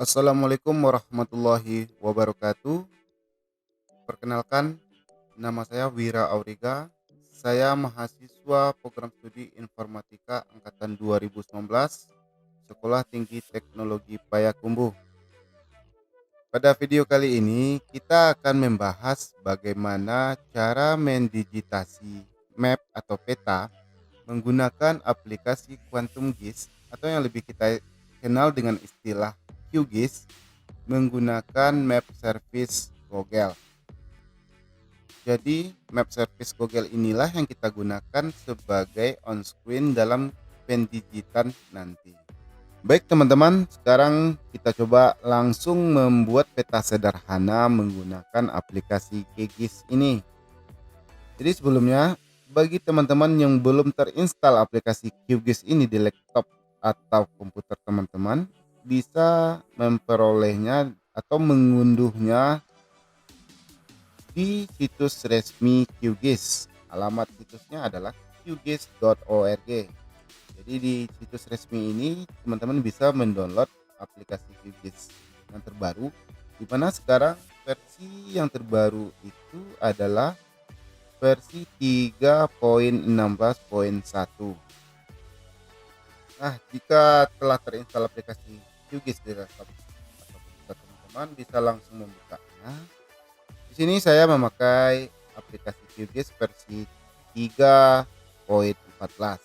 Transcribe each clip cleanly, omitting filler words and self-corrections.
Assalamualaikum warahmatullahi wabarakatuh. Perkenalkan, nama saya Wira Auriga. Saya mahasiswa program studi Informatika angkatan 2019, Sekolah Tinggi Teknologi Payakumbuh. Pada video kali ini, kita akan membahas bagaimana cara mendigitasi map atau peta menggunakan aplikasi Quantum GIS atau yang lebih kita kenal dengan istilah QGIS menggunakan map service Google. Jadi, map service Google inilah yang kita gunakan sebagai on-screen dalam pendigitan nanti. Baik teman-teman, sekarang kita coba langsung membuat peta sederhana menggunakan aplikasi QGIS ini. Jadi sebelumnya, bagi teman-teman yang belum terinstall aplikasi QGIS ini di laptop atau komputer teman-teman, bisa memperolehnya atau mengunduhnya di situs resmi QGIS. Alamat situsnya adalah qgis.org. Jadi di situs resmi ini teman-teman bisa mendownload aplikasi QGIS yang terbaru, di mana sekarang versi yang terbaru itu adalah versi 3.16.1. Nah, jika telah terinstall aplikasi QGIS di laptop atau komputer teman-teman, bisa langsung membukanya. Di sini saya memakai aplikasi QGIS versi 3.14.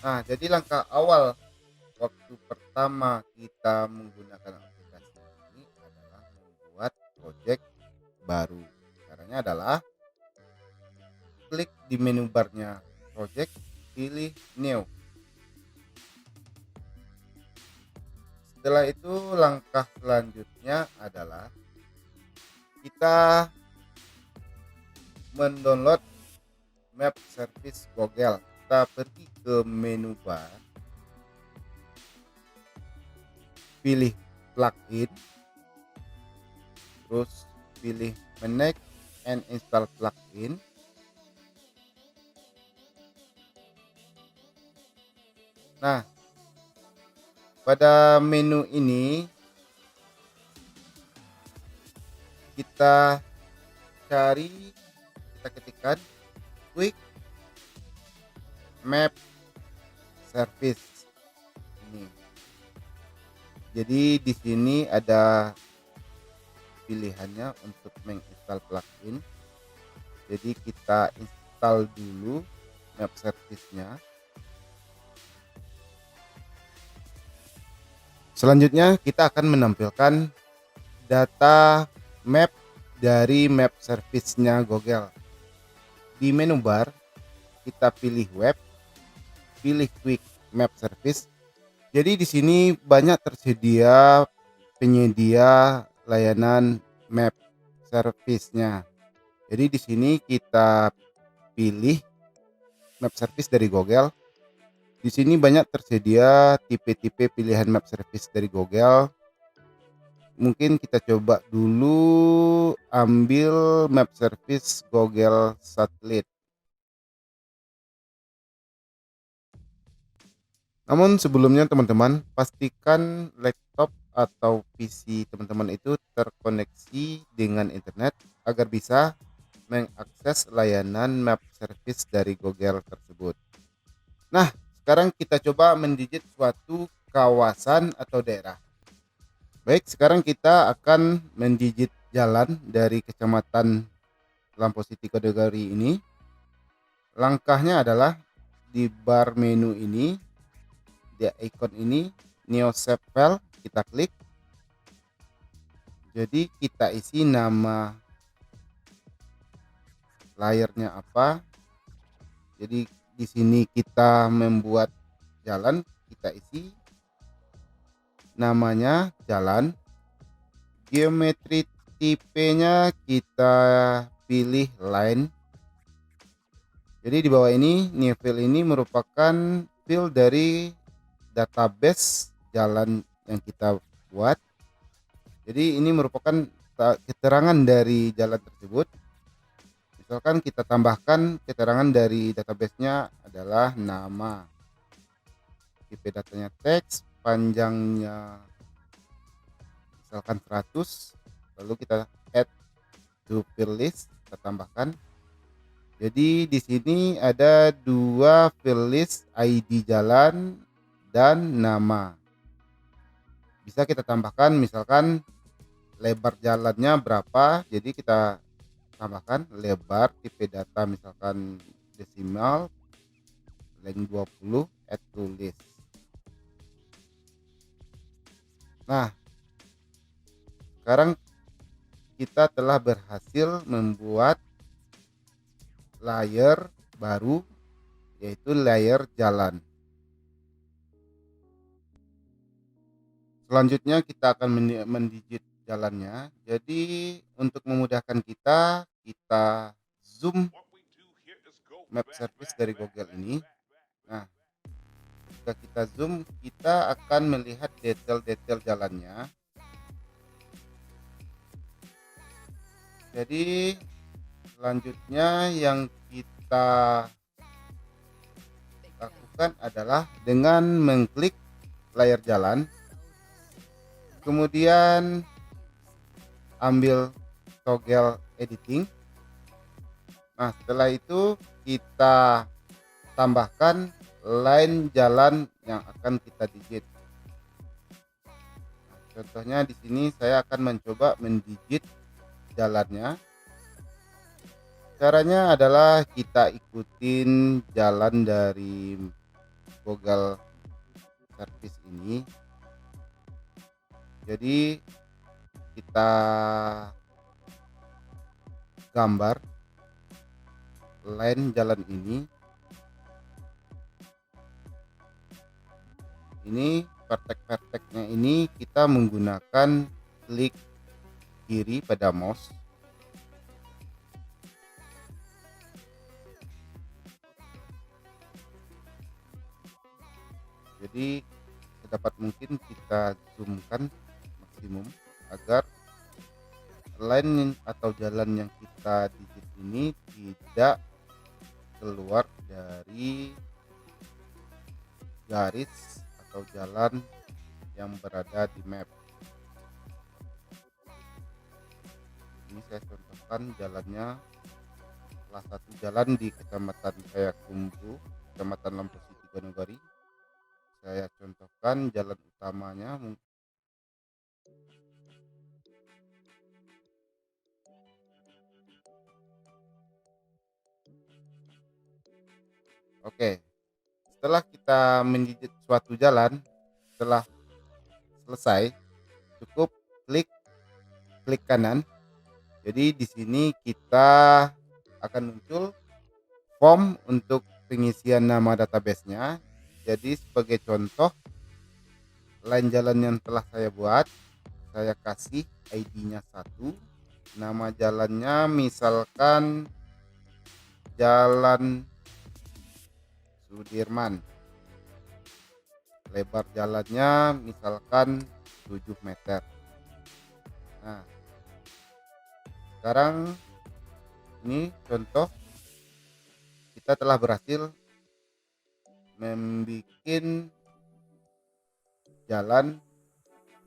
Nah, jadi langkah awal waktu pertama kita menggunakan aplikasi ini adalah membuat project baru. Caranya adalah klik di menu barnya project, pilih new. Setelah itu langkah selanjutnya adalah kita mendownload map service Google. Kita pergi ke menu bar, pilih plugin, terus pilih manage and install plugin. Nah, pada menu ini kita cari, kita ketikkan quick map service ini. Jadi di sini ada pilihannya untuk menginstal plugin. Jadi kita install dulu map service-nya. Selanjutnya kita akan menampilkan data map dari map service-nya Google. Di menu bar kita pilih web, pilih quick map service. Jadi di sini banyak tersedia penyedia layanan map service-nya. Jadi di sini kita pilih map service dari Google. Di sini banyak tersedia tipe-tipe pilihan map service dari Google. Mungkin kita coba dulu ambil map service Google Satellite. Namun sebelumnya teman-teman, pastikan laptop atau PC teman-teman itu terkoneksi dengan internet agar bisa mengakses layanan map service dari Google tersebut. Nah, sekarang kita coba mendigit suatu kawasan atau daerah. Baik, sekarang kita akan mendigit jalan dari Kecamatan Lampau City kategori ini. Langkahnya adalah di bar menu ini, di icon ini, New Save File, kita klik. Jadi kita isi nama layarnya apa. Jadi di sini kita membuat jalan, kita isi namanya jalan, geometri tipenya kita pilih line. Jadi di bawah ini new field ini merupakan field dari database jalan yang kita buat. Jadi ini merupakan keterangan dari jalan tersebut. Misalkan kita tambahkan keterangan dari databasenya adalah nama, tipe datanya teks, panjangnya misalkan 100, lalu kita add to fill list, kita tambahkan. Jadi di sini ada 2 fill list, ID jalan dan nama. Bisa kita tambahkan misalkan lebar jalannya berapa, jadi kita tambahkan lebar tipe data misalkan desimal length 20, add to list. Nah, sekarang kita telah berhasil membuat layer baru, yaitu layer jalan. Selanjutnya kita akan mendigit jalannya. Jadi untuk memudahkan kita zoom map service dari Google ini. Nah, jika kita zoom, kita akan melihat detail-detail jalannya. Jadi selanjutnya yang kita lakukan adalah dengan mengklik layar jalan, kemudian ambil toggle editing. Nah, setelah itu kita tambahkan line jalan yang akan kita digit. Nah, contohnya di sini saya akan mencoba mendigit jalannya. Caranya adalah kita ikutin jalan dari Google Service ini. Jadi kita gambar line jalan ini. Ini vertex-vertexnya ini kita menggunakan klik kiri pada mouse. Jadi sedapat mungkin kita zoomkan maksimum agar line atau jalan yang kita digit ini tidak keluar dari garis atau jalan yang berada di map. Ini saya contohkan jalannya, salah satu jalan di Kecamatan Payakumbuh, Kecamatan Lampu Siti Gonogari. Saya contohkan jalan utamanya. Oke, setelah kita menggigit suatu jalan, setelah selesai, cukup klik kanan. Jadi di sini kita akan muncul form untuk pengisian nama database-nya. Jadi sebagai contoh, line jalan yang telah saya buat, saya kasih ID-nya 1, nama jalannya misalkan Jalan Sudirman, lebar jalannya misalkan 7 meter. Nah, sekarang ini contoh kita telah berhasil membuat jalan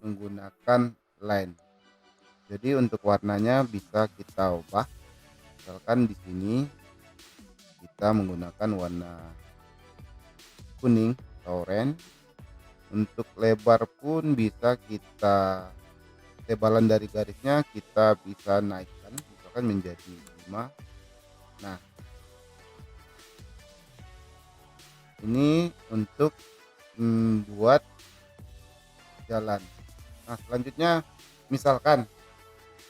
menggunakan line. Jadi untuk warnanya bisa kita ubah. Misalkan di sini kita menggunakan warna kuning atau orange. Untuk lebar pun bisa kita, tebalan dari garisnya kita bisa naikkan misalkan menjadi 5. Nah, ini untuk membuat jalan. Nah, selanjutnya misalkan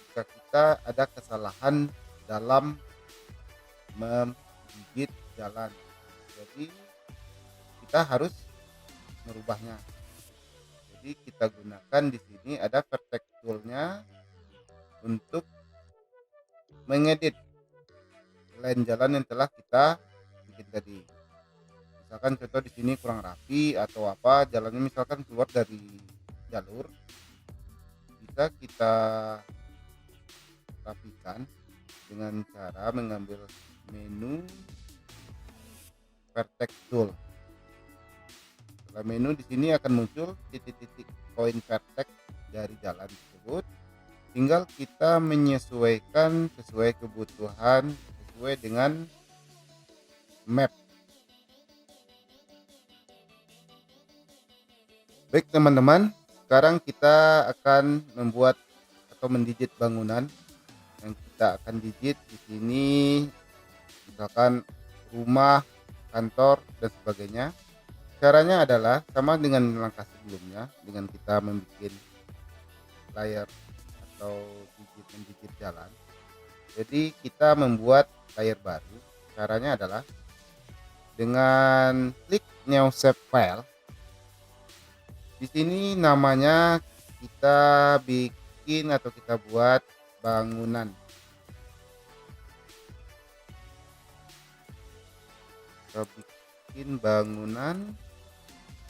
jika kita ada kesalahan dalam menggigit jalan, jadi kita harus merubahnya. Jadi kita gunakan di sini ada vertex tool-nya untuk mengedit line jalan yang telah kita bikin tadi. Misalkan contoh di sini kurang rapi atau apa, jalannya misalkan keluar dari jalur, bisa kita rapikan dengan cara mengambil menu vertex tool, Setelah menu di sini akan muncul titik-titik koin vertex dari jalan tersebut. Tinggal kita menyesuaikan sesuai kebutuhan, sesuai dengan map. Baik teman-teman, sekarang kita akan membuat atau mendigit bangunan yang kita akan digit di sini, misalkan rumah, kantor dan sebagainya. Caranya adalah sama dengan langkah sebelumnya, dengan kita membuat layar atau mendigit jalan. Jadi kita membuat layar baru. Caranya adalah dengan klik new save file. Di sini namanya kita bikin atau kita buat bangunan. Kita bikin bangunan.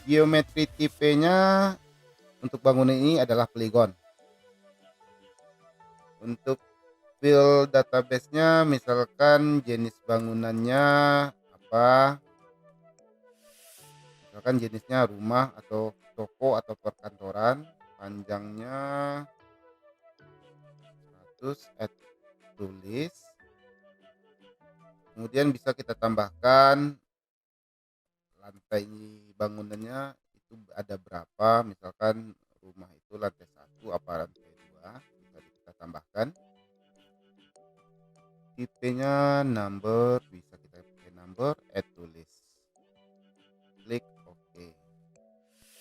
Geometri tipenya untuk bangunan ini adalah polygon. Untuk file database-nya misalkan jenis bangunannya apa, misalkan jenisnya rumah atau toko atau perkantoran, panjangnya 100, add tulis, kemudian bisa kita tambahkan lantai bangunannya itu ada berapa, misalkan rumah itu lantai 1 apa lantai 2, bisa kita tambahkan. Tipenya number, bisa kita pakai number, add tulis, klik OK.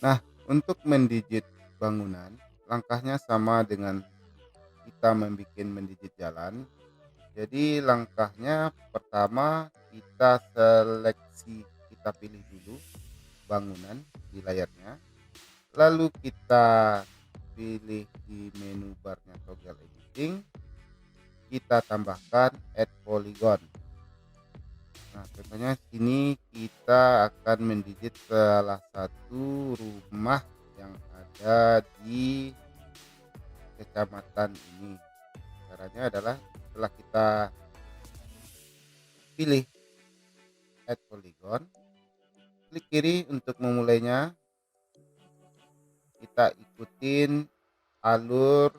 Nah, untuk mendigit bangunan langkahnya sama dengan kita mendigit jalan. Jadi langkahnya pertama kita seleksi, kita pilih dulu bangunan di layarnya, lalu kita pilih di menu barnya toggle editing, kita tambahkan add polygon. Nah, contohnya sini kita akan mendigit salah satu rumah yang ada di kecamatan ini. Caranya adalah setelah kita pilih add polygon, klik kiri untuk memulainya. Kita ikutin alur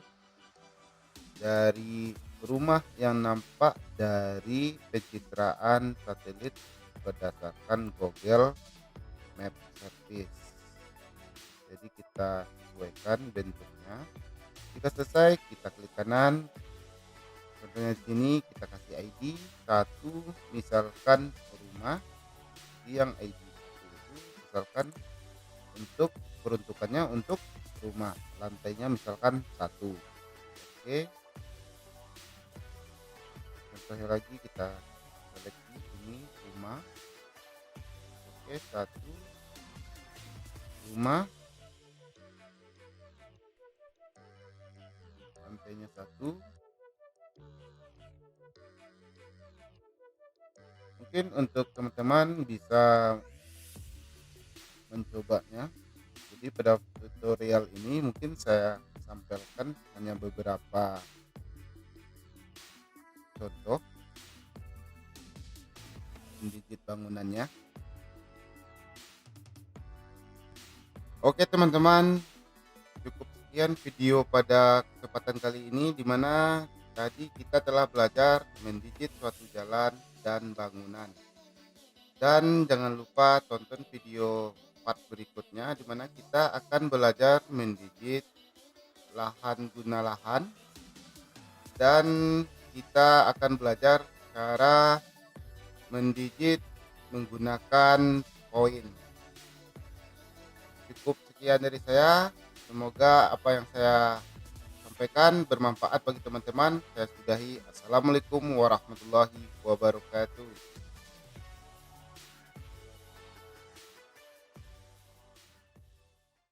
dari rumah yang nampak dari pencitraan satelit berdasarkan Google Map Service. Jadi kita sesuaikan bentuknya. Jika selesai, kita klik kanan. Contohnya di sini kita kasih ID 1, misalkan rumah yang ID 1 misalkan untuk peruntukannya untuk rumah, lantainya misalkan 1. Oke. Contohnya lagi kita seleksi ini rumah. Oke, 1 rumah, lantainya 1. Mungkin untuk teman-teman bisa mencobanya. Jadi pada tutorial ini mungkin saya sampaikan hanya beberapa contoh mendigit bangunannya. Oke teman-teman, cukup sekian video pada kesempatan kali ini, dimana tadi kita telah belajar mendigit suatu jalan dan bangunan. Dan jangan lupa tonton video part berikutnya, dimana kita akan belajar mendigit lahan guna lahan, dan kita akan belajar cara mendigit menggunakan koin. Cukup sekian dari saya, semoga apa yang saya sampaikan bermanfaat bagi teman-teman. Saya sudahi. Assalamualaikum warahmatullahi wabarakatuh.